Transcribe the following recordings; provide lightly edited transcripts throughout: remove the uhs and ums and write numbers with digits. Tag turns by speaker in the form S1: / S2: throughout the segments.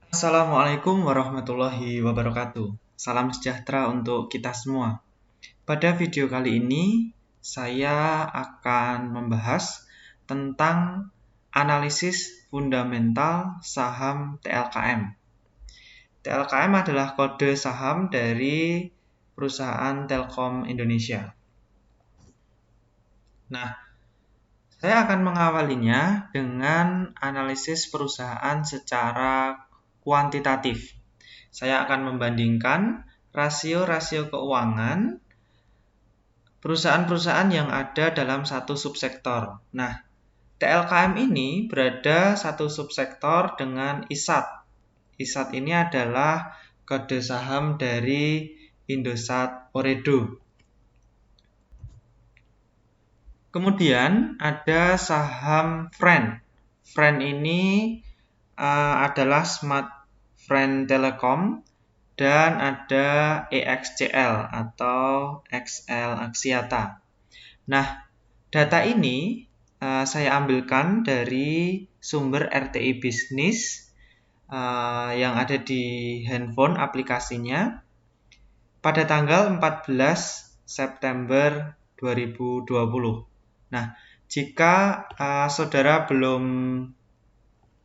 S1: Assalamualaikum warahmatullahi wabarakatuh. Salam sejahtera untuk kita semua. Pada video kali ini, saya akan membahas tentang analisis fundamental saham TLKM. TLKM adalah kode saham dari perusahaan Telkom Indonesia. Nah, saya akan mengawalinya dengan analisis perusahaan secara kuantitatif. Saya akan membandingkan rasio-rasio keuangan perusahaan-perusahaan yang ada dalam satu subsektor. Nah, TLKM ini berada satu subsektor dengan ISAT. ISAT ini adalah kode saham dari Indosat Ooredoo. Kemudian ada saham Friend. Friend ini adalah Smart Friend Telecom dan ada EXCL atau XL Axiata. Nah, data ini saya ambilkan dari sumber RTI Bisnis yang ada di handphone aplikasinya pada tanggal 14 September 2020. Nah, jika saudara belum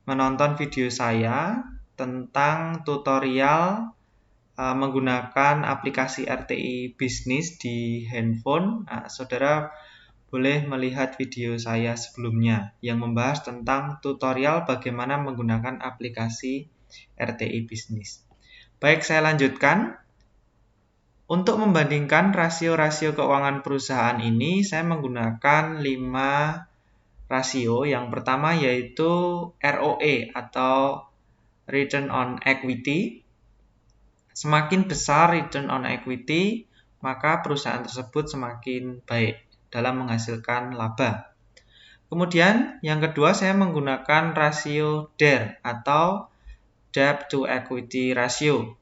S1: menonton video saya tentang tutorial menggunakan aplikasi RTI Bisnis di handphone, saudara boleh melihat video saya sebelumnya yang membahas tentang tutorial bagaimana menggunakan aplikasi RTI Bisnis. Baik, saya lanjutkan. Untuk membandingkan rasio-rasio keuangan perusahaan ini, saya menggunakan 5 rasio. Yang pertama yaitu ROE atau Return on Equity. Semakin besar return on equity, maka perusahaan tersebut semakin baik dalam menghasilkan laba. Kemudian yang kedua saya menggunakan rasio DER atau Debt to Equity Ratio.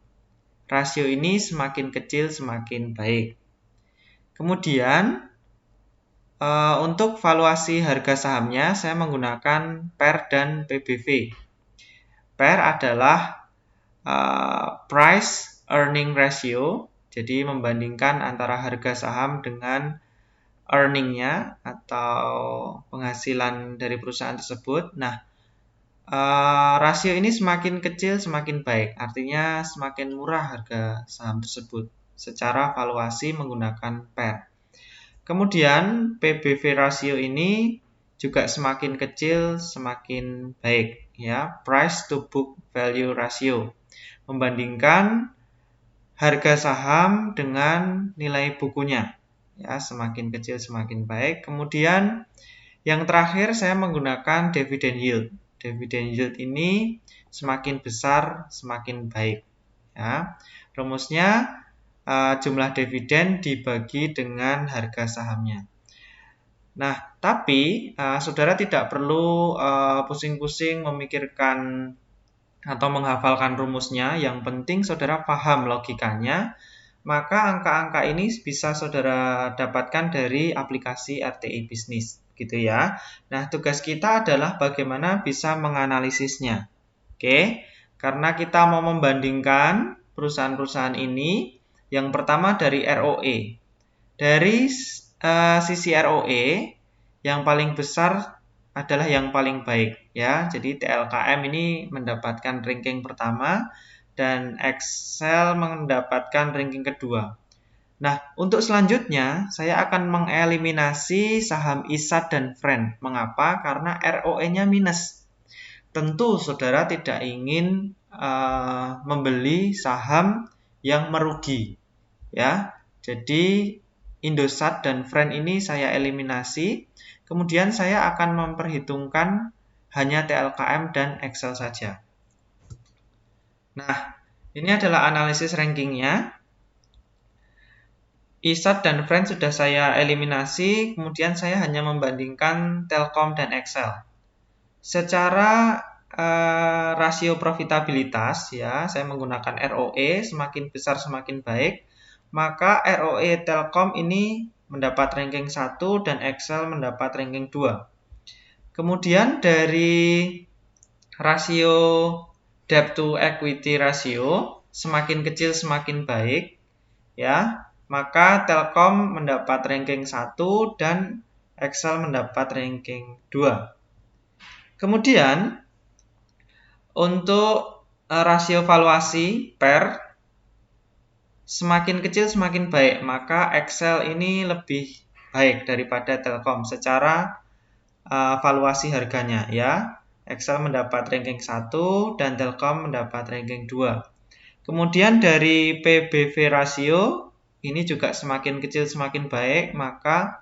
S1: Rasio ini semakin kecil semakin baik. Kemudian untuk valuasi harga sahamnya saya menggunakan PER dan PBV. PER adalah Price Earning Ratio, jadi membandingkan antara harga saham dengan earning-nya atau penghasilan dari perusahaan tersebut. Nah, rasio ini semakin kecil semakin baik, artinya semakin murah harga saham tersebut secara valuasi menggunakan PER. Kemudian PBV rasio ini juga semakin kecil semakin baik, ya, Price to Book Value Ratio, membandingkan harga saham dengan nilai bukunya, ya, semakin kecil semakin baik. Kemudian yang terakhir saya menggunakan dividend yield. Dividend yield ini semakin besar semakin baik, ya. Rumusnya jumlah dividen dibagi dengan harga sahamnya. Nah, tapi saudara tidak perlu pusing-pusing memikirkan atau menghafalkan rumusnya. Yang penting saudara paham logikanya. Maka angka-angka ini bisa saudara dapatkan dari aplikasi RTI Bisnis, gitu ya. Nah, tugas kita adalah bagaimana bisa menganalisisnya. Oke, karena kita mau membandingkan perusahaan-perusahaan ini, yang pertama dari ROE. Dari sisi ROE, yang paling besar adalah yang paling baik, ya. Jadi TLKM ini mendapatkan ranking pertama dan Excel mendapatkan ranking kedua. Nah, untuk selanjutnya saya akan mengeliminasi saham ISAT dan Friend. Mengapa? Karena ROE-nya minus. Tentu saudara tidak ingin membeli saham yang merugi, ya. Jadi Indosat dan Friend ini saya eliminasi. Kemudian saya akan memperhitungkan hanya TLKM dan Excel saja. Nah, ini adalah analisis rankingnya. ISAT dan Friend sudah saya eliminasi, kemudian saya hanya membandingkan Telkom dan Excel. Secara rasio profitabilitas, ya, saya menggunakan ROE, semakin besar semakin baik, maka ROE Telkom ini mendapat ranking 1 dan Excel mendapat ranking 2. Kemudian dari rasio debt to equity ratio semakin kecil semakin baik, ya. Maka Telkom mendapat ranking 1 dan Excel mendapat ranking 2. Kemudian untuk rasio valuasi PER semakin kecil semakin baik, maka Excel ini lebih baik daripada Telkom secara valuasi harganya, ya. Excel mendapat ranking 1 dan Telkom mendapat ranking 2. Kemudian dari PBV rasio ini juga semakin kecil semakin baik, maka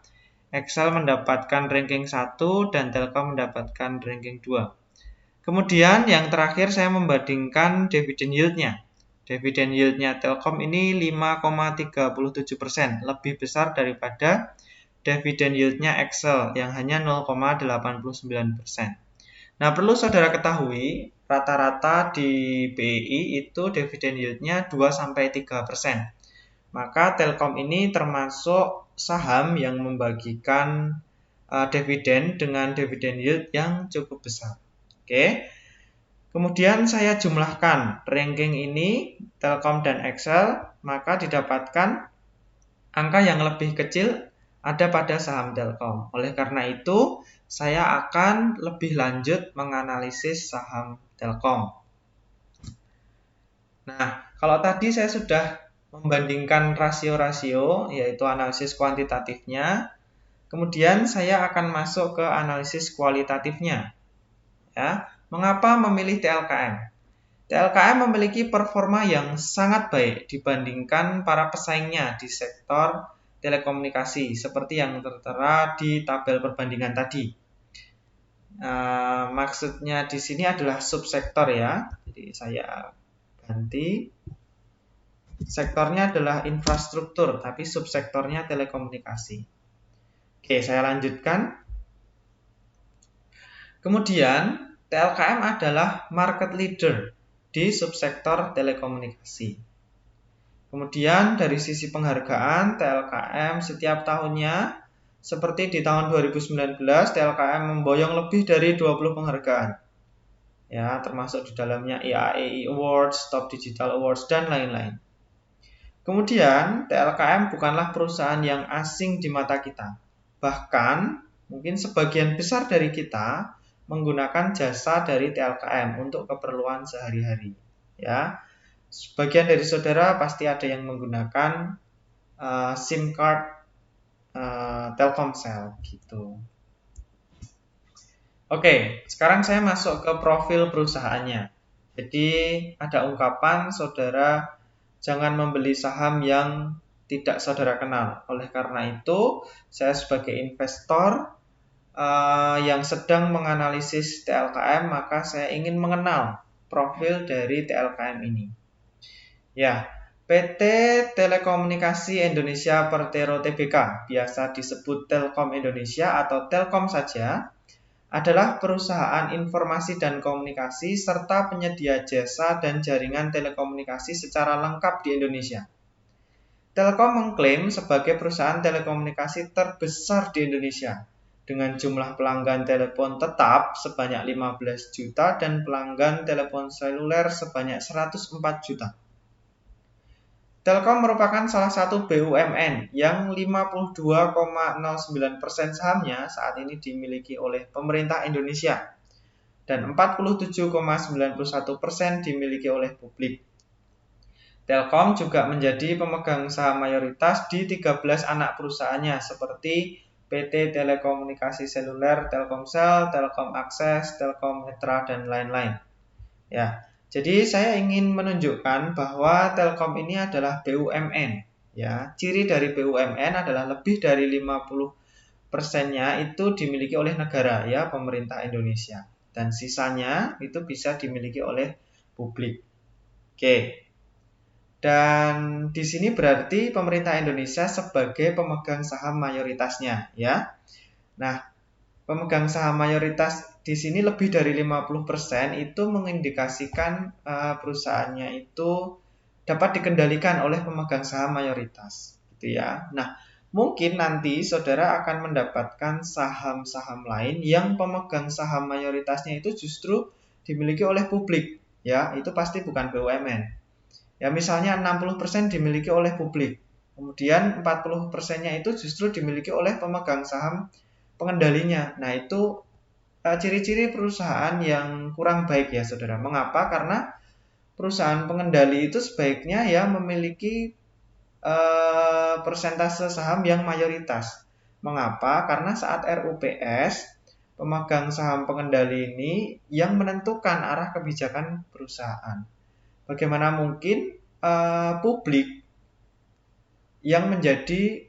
S1: Excel mendapatkan ranking 1 dan Telkom mendapatkan ranking 2. Kemudian yang terakhir saya membandingkan dividen yield-nya. Dividen yield-nya Telkom ini 5,37%, lebih besar daripada dividen yield-nya Excel yang hanya 0,89%. Nah, perlu saudara ketahui, rata-rata di BEI itu dividen yield-nya 2-3%. Maka Telkom ini termasuk saham yang membagikan dividen dengan dividen yield yang cukup besar. Oke. Kemudian saya jumlahkan ranking ini, Telkom dan Excel, maka didapatkan angka yang lebih kecil ada pada saham Telkom. Oleh karena itu, saya akan lebih lanjut menganalisis saham Telkom. Nah, kalau tadi saya sudah membandingkan rasio-rasio, yaitu analisis kuantitatifnya, kemudian saya akan masuk ke analisis kualitatifnya. Ya, mengapa memilih TLKM? TLKM memiliki performa yang sangat baik dibandingkan para pesaingnya di sektor telekomunikasi, seperti yang tertera di tabel perbandingan tadi. Maksudnya di sini adalah subsektor, ya. Jadi saya ganti. Sektornya adalah infrastruktur, tapi subsektornya telekomunikasi. Oke, saya lanjutkan. Kemudian, TLKM adalah market leader di subsektor telekomunikasi. Kemudian dari sisi penghargaan, TLKM setiap tahunnya, seperti di tahun 2019, TLKM memboyong lebih dari 20 penghargaan. Ya, termasuk di dalamnya IAEI Awards, Top Digital Awards, dan lain-lain. Kemudian, TLKM bukanlah perusahaan yang asing di mata kita. Bahkan, mungkin sebagian besar dari kita menggunakan jasa dari TLKM untuk keperluan sehari-hari. Ya, sebagian dari saudara pasti ada yang menggunakan SIM card Telkomsel gitu. Oke, sekarang saya masuk ke profil perusahaannya. Jadi ada ungkapan saudara jangan membeli saham yang tidak saudara kenal. Oleh karena itu, saya sebagai investor yang sedang menganalisis TLKM, maka saya ingin mengenal profil dari TLKM ini. Ya, PT Telekomunikasi Indonesia Persero Tbk, biasa disebut Telkom Indonesia atau Telkom saja, adalah perusahaan informasi dan komunikasi serta penyedia jasa dan jaringan telekomunikasi secara lengkap di Indonesia. Telkom mengklaim sebagai perusahaan telekomunikasi terbesar di Indonesia, dengan jumlah pelanggan telepon tetap sebanyak 15 juta dan pelanggan telepon seluler sebanyak 104 juta. Telkom merupakan salah satu BUMN yang 52,09% sahamnya saat ini dimiliki oleh pemerintah Indonesia dan 47,91% dimiliki oleh publik. Telkom juga menjadi pemegang saham mayoritas di 13 anak perusahaannya seperti PT Telekomunikasi Seluler, Telkomsel, Telkom Akses, Telkom-Mitra, dan lain-lain. Ya, jadi saya ingin menunjukkan bahwa Telkom ini adalah BUMN. Ya, ciri dari BUMN adalah lebih dari 50%-nya itu dimiliki oleh negara, ya, pemerintah Indonesia. Dan sisanya itu bisa dimiliki oleh publik. Oke. Dan di sini berarti pemerintah Indonesia sebagai pemegang saham mayoritasnya, ya. Nah, pemegang saham mayoritas di sini lebih dari 50% itu mengindikasikan perusahaannya itu dapat dikendalikan oleh pemegang saham mayoritas, gitu ya. Nah, mungkin nanti saudara akan mendapatkan saham-saham lain yang pemegang saham mayoritasnya itu justru dimiliki oleh publik. ya, itu pasti bukan BUMN. Ya, misalnya 60% dimiliki oleh publik. Kemudian 40%-nya itu justru dimiliki oleh pemegang saham pengendalinya. Nah, itu ciri-ciri perusahaan yang kurang baik ya, Saudara. Mengapa? Karena perusahaan pengendali itu sebaiknya ya memiliki persentase saham yang mayoritas. Mengapa? Karena saat RUPS, pemegang saham pengendali ini yang menentukan arah kebijakan perusahaan. Bagaimana mungkin publik yang menjadi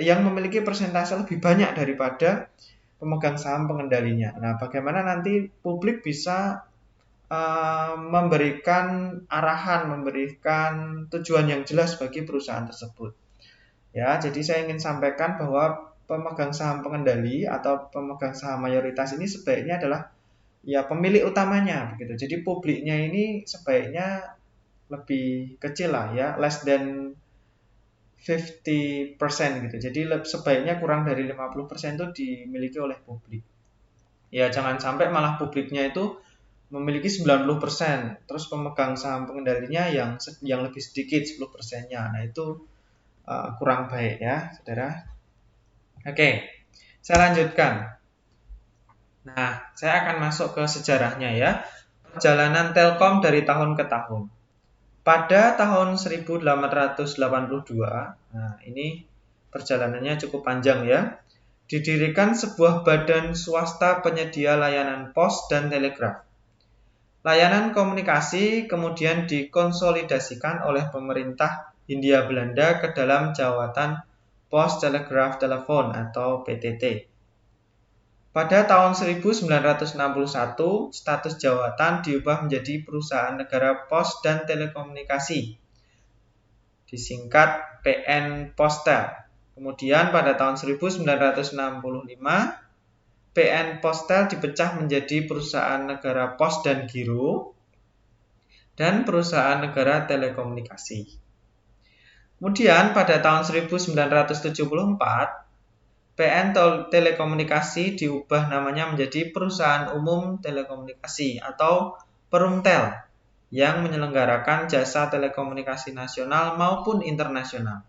S1: yang memiliki persentase lebih banyak daripada pemegang saham pengendalinya. Nah, bagaimana nanti publik bisa memberikan arahan, memberikan tujuan yang jelas bagi perusahaan tersebut. Ya, jadi saya ingin sampaikan bahwa pemegang saham pengendali atau pemegang saham mayoritas ini sebaiknya adalah ya pemilik utamanya begitu. Jadi publiknya ini sebaiknya lebih kecil lah ya, less than 50% gitu. Jadi sebaiknya kurang dari 50% itu dimiliki oleh publik. Ya, jangan sampai malah publiknya itu memiliki 90%, terus pemegang saham pengendalinya yang lebih sedikit 10%-nya. Nah, itu kurang baik ya, Saudara. Oke, saya lanjutkan. Nah, saya akan masuk ke sejarahnya ya. Perjalanan Telkom dari tahun ke tahun. Pada tahun 1882, nah ini perjalanannya cukup panjang ya. Didirikan sebuah badan swasta penyedia layanan pos dan telegraf. Layanan komunikasi kemudian dikonsolidasikan oleh pemerintah Hindia Belanda ke dalam Jawatan Pos Telegraf Telepon atau PTT. Pada tahun 1961, status jawatan diubah menjadi Perusahaan Negara Pos dan Telekomunikasi, disingkat PN Postel. Kemudian pada tahun 1965, PN Postel dipecah menjadi Perusahaan Negara Pos dan Giro dan Perusahaan Negara Telekomunikasi. Kemudian pada tahun 1974, PN Telekomunikasi diubah namanya menjadi Perusahaan Umum Telekomunikasi atau Perumtel yang menyelenggarakan jasa telekomunikasi nasional maupun internasional.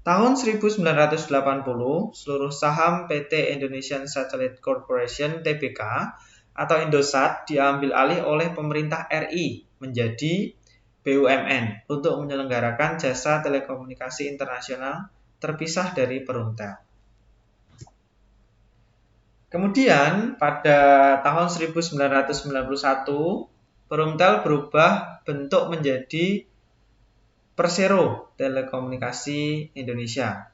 S1: Tahun 1980, seluruh saham PT Indonesian Satellite Corporation (TBK) atau Indosat diambil alih oleh pemerintah RI menjadi BUMN untuk menyelenggarakan jasa telekomunikasi internasional terpisah dari Perumtel. Kemudian pada tahun 1991, Perumtel berubah bentuk menjadi Persero Telekomunikasi Indonesia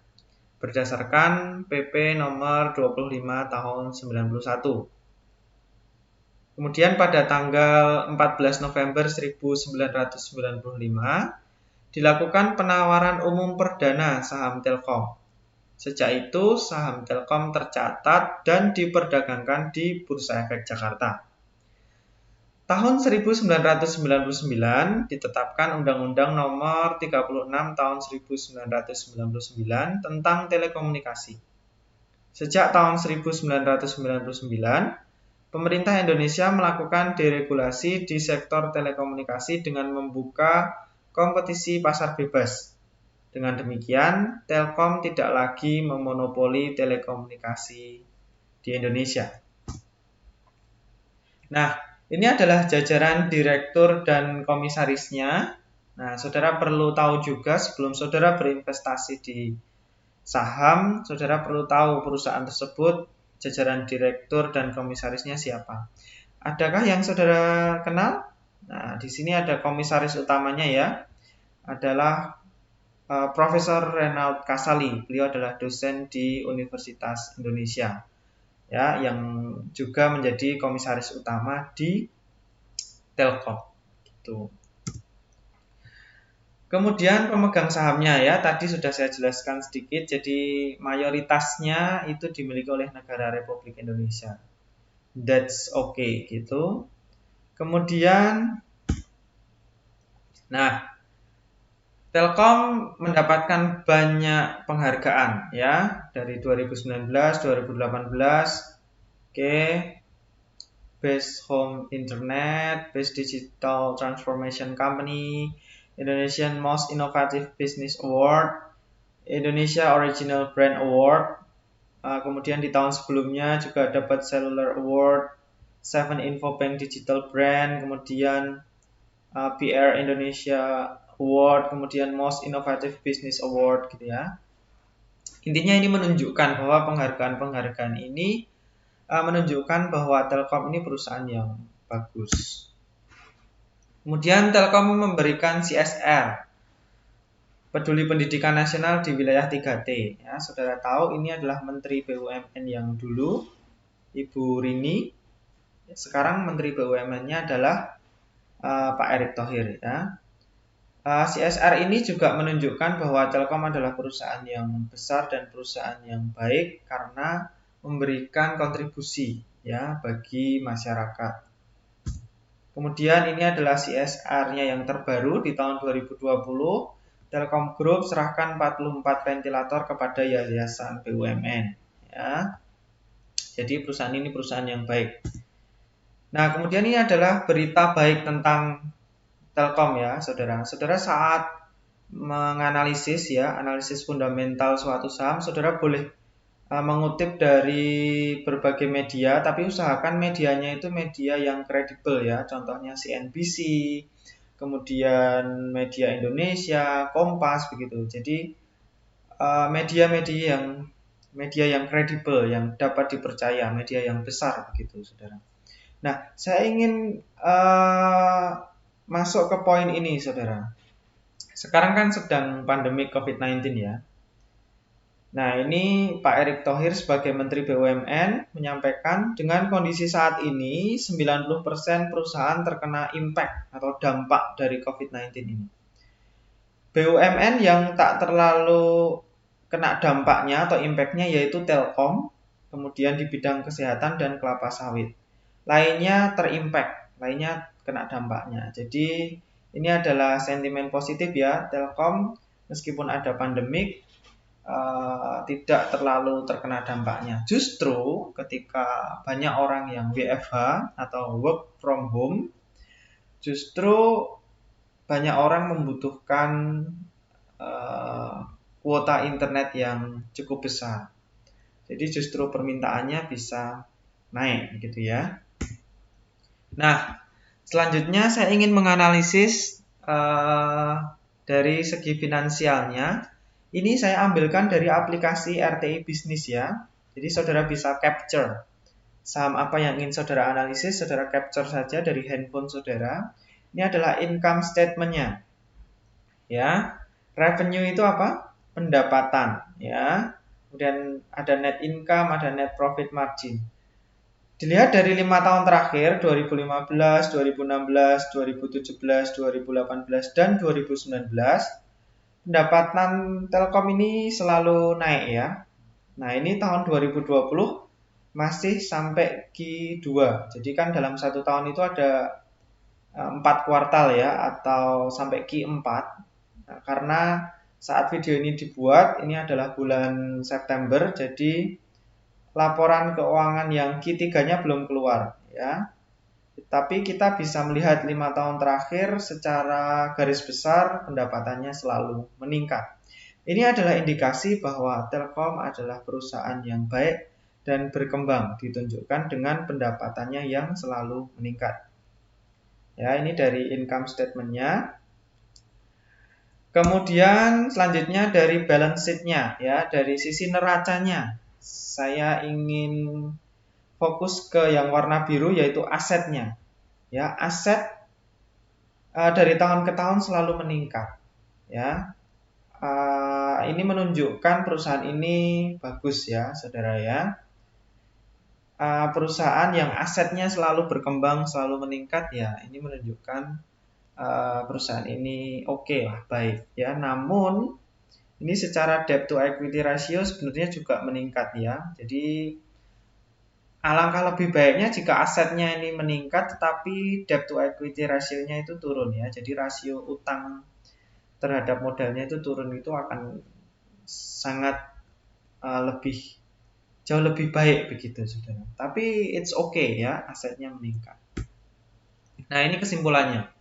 S1: berdasarkan PP nomor 25 tahun 91. Kemudian pada tanggal 14 November 1995 dilakukan penawaran umum perdana saham Telkom. Sejak itu, saham Telkom tercatat dan diperdagangkan di Bursa Efek Jakarta. Tahun 1999 ditetapkan Undang-Undang Nomor 36 Tahun 1999 tentang telekomunikasi. Sejak tahun 1999, pemerintah Indonesia melakukan deregulasi di sektor telekomunikasi dengan membuka kompetisi pasar bebas. Dengan demikian, Telkom tidak lagi memonopoli telekomunikasi di Indonesia. Nah, ini adalah jajaran direktur dan komisarisnya. Nah, saudara perlu tahu juga sebelum saudara berinvestasi di saham, saudara perlu tahu perusahaan tersebut, jajaran direktur dan komisarisnya siapa. Adakah yang saudara kenal? Nah, di sini ada komisaris utamanya ya, adalah Profesor Renaud Kasali. Beliau adalah dosen di Universitas Indonesia, ya, yang juga menjadi komisaris utama di Telkom. Gitu. Kemudian pemegang sahamnya ya, tadi sudah saya jelaskan sedikit. Jadi mayoritasnya itu dimiliki oleh negara Republik Indonesia. That's okay gitu. Kemudian, nah, Telkom mendapatkan banyak penghargaan ya dari 2019, 2018. Oke. Best Home Internet, Best Digital Transformation Company, Indonesian Most Innovative Business Award, Indonesia Original Brand Award. Kemudian di tahun sebelumnya juga dapat Cellular Award, 7 Infobank Digital Brand, kemudian PR Indonesia Award, kemudian Most Innovative Business Award gitu ya. Intinya ini menunjukkan bahwa penghargaan-penghargaan ini menunjukkan bahwa Telkom ini perusahaan yang bagus. Kemudian Telkom memberikan CSR, Peduli Pendidikan Nasional di wilayah 3T. Ya, saudara tahu ini adalah Menteri BUMN yang dulu, Ibu Rini. Sekarang Menteri BUMN-nya adalah Pak Erick Thohir. Ya. CSR ini juga menunjukkan bahwa Telkom adalah perusahaan yang besar dan perusahaan yang baik karena memberikan kontribusi ya bagi masyarakat. Kemudian ini adalah CSR-nya yang terbaru di tahun 2020. Telkom Group serahkan 44 ventilator kepada yayasan BUMN. Ya. Jadi perusahaan ini perusahaan yang baik. Nah, kemudian ini adalah berita baik tentang Telkom ya, saudara. Saudara saat menganalisis ya, analisis fundamental suatu saham, saudara boleh mengutip dari berbagai media, tapi usahakan medianya itu media yang kredibel ya. Contohnya CNBC, kemudian Media Indonesia, Kompas begitu. Jadi media yang kredibel, yang dapat dipercaya, media yang besar begitu, saudara. Nah, saya ingin masuk ke poin ini, saudara. Sekarang kan sedang pandemi COVID-19 ya. Nah, ini Pak Erick Thohir sebagai Menteri BUMN menyampaikan dengan kondisi saat ini 90% perusahaan terkena impact atau dampak dari COVID-19 ini. BUMN yang tak terlalu kena dampaknya atau impactnya yaitu Telkom, kemudian di bidang kesehatan dan kelapa sawit. Lainnya terimpact, lainnya kena dampaknya. Jadi ini adalah sentimen positif ya, Telkom meskipun ada pandemik tidak terlalu terkena dampaknya. Justru ketika banyak orang yang WFH atau work from home, justru banyak orang membutuhkan kuota internet yang cukup besar. Jadi justru permintaannya bisa naik gitu ya. Nah, selanjutnya saya ingin menganalisis dari segi finansialnya. Ini saya ambilkan dari aplikasi RTI Bisnis ya. Jadi saudara bisa capture saham apa yang ingin saudara analisis, saudara capture saja dari handphone saudara. Ini adalah income statement-nya. Ya. Revenue itu apa? Pendapatan, ya. Kemudian ada net income, ada net profit margin. Dilihat dari 5 tahun terakhir, 2015, 2016, 2017, 2018, dan 2019, pendapatan Telkom ini selalu naik ya. Nah, ini tahun 2020 masih sampai Q2. Jadi kan dalam satu tahun itu ada 4 kuartal ya, atau sampai Q4. Nah, karena saat video ini dibuat, ini adalah bulan September, jadi laporan keuangan yang Q3-nya belum keluar ya. Tapi kita bisa melihat 5 tahun terakhir secara garis besar pendapatannya selalu meningkat. Ini adalah indikasi bahwa Telkom adalah perusahaan yang baik dan berkembang, ditunjukkan dengan pendapatannya yang selalu meningkat. Ya, ini dari income statement-nya. Kemudian selanjutnya dari balance sheet-nya ya, dari sisi neracanya. Saya ingin fokus ke yang warna biru yaitu asetnya. Ya, aset dari tahun ke tahun selalu meningkat. Ya, ini menunjukkan perusahaan ini bagus ya, saudara ya. Perusahaan yang asetnya selalu berkembang, selalu meningkat ya, ini menunjukkan perusahaan ini oke lah, baik ya. Namun ini secara debt to equity ratio sebenarnya juga meningkat ya. Jadi alangkah lebih baiknya jika asetnya ini meningkat tetapi debt to equity ratio-nya itu turun ya. Jadi rasio utang terhadap modalnya itu turun, itu akan sangat lebih jauh lebih baik begitu, saudara. Tapi it's okay ya, asetnya meningkat. Nah, ini kesimpulannya.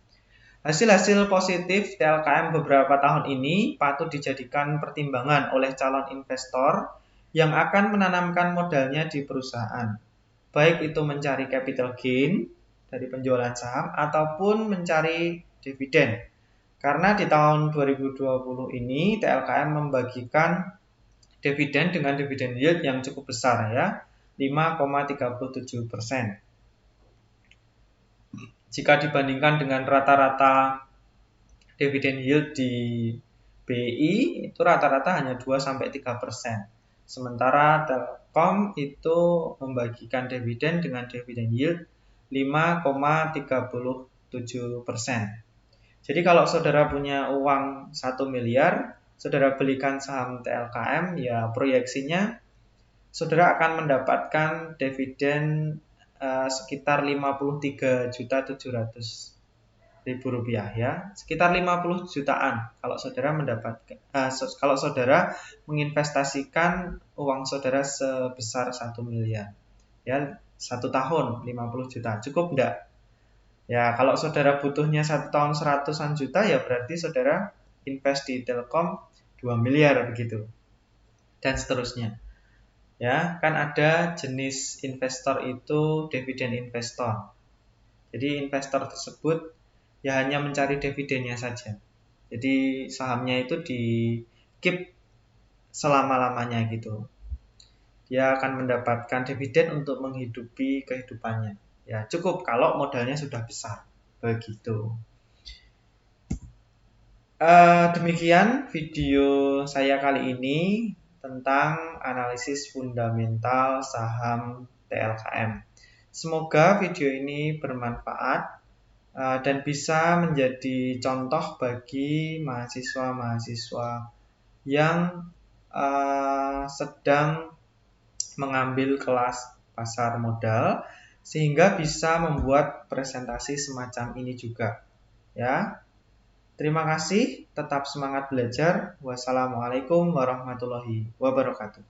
S1: Hasil-hasil positif TLKM beberapa tahun ini patut dijadikan pertimbangan oleh calon investor yang akan menanamkan modalnya di perusahaan. Baik itu mencari capital gain dari penjualan saham ataupun mencari dividen. Karena di tahun 2020 ini TLKM membagikan dividen dengan dividen yield yang cukup besar ya, 5,37%. Jika dibandingkan dengan rata-rata dividen yield di BI itu rata-rata hanya 2-3%. Sementara Telkom itu membagikan dividen dengan dividen yield 5,37%. Jadi kalau saudara punya uang 1 miliar, saudara belikan saham TLKM, ya proyeksinya saudara akan mendapatkan dividen sekitar 53.700.000 rupiah ya, sekitar 50 jutaan kalau saudara mendapatkan kalau saudara menginvestasikan uang saudara sebesar 1 miliar ya, 1 tahun 50 juta cukup enggak? Ya, kalau saudara butuhnya 1 tahun 100-an juta ya berarti saudara invest di Telkom 2 miliar begitu. Dan seterusnya. Ya, kan ada jenis investor itu dividen investor. Jadi investor tersebut ya hanya mencari dividennya saja. Jadi sahamnya itu di keep selama-lamanya gitu. Dia akan mendapatkan dividen untuk menghidupi kehidupannya. Ya, cukup kalau modalnya sudah besar. Begitu. Demikian video saya kali ini tentang analisis fundamental saham TLKM. Semoga video ini bermanfaat dan bisa menjadi contoh bagi mahasiswa-mahasiswa yang sedang mengambil kelas pasar modal sehingga bisa membuat presentasi semacam ini juga ya. Terima kasih, tetap semangat belajar. Wassalamualaikum warahmatullahi wabarakatuh.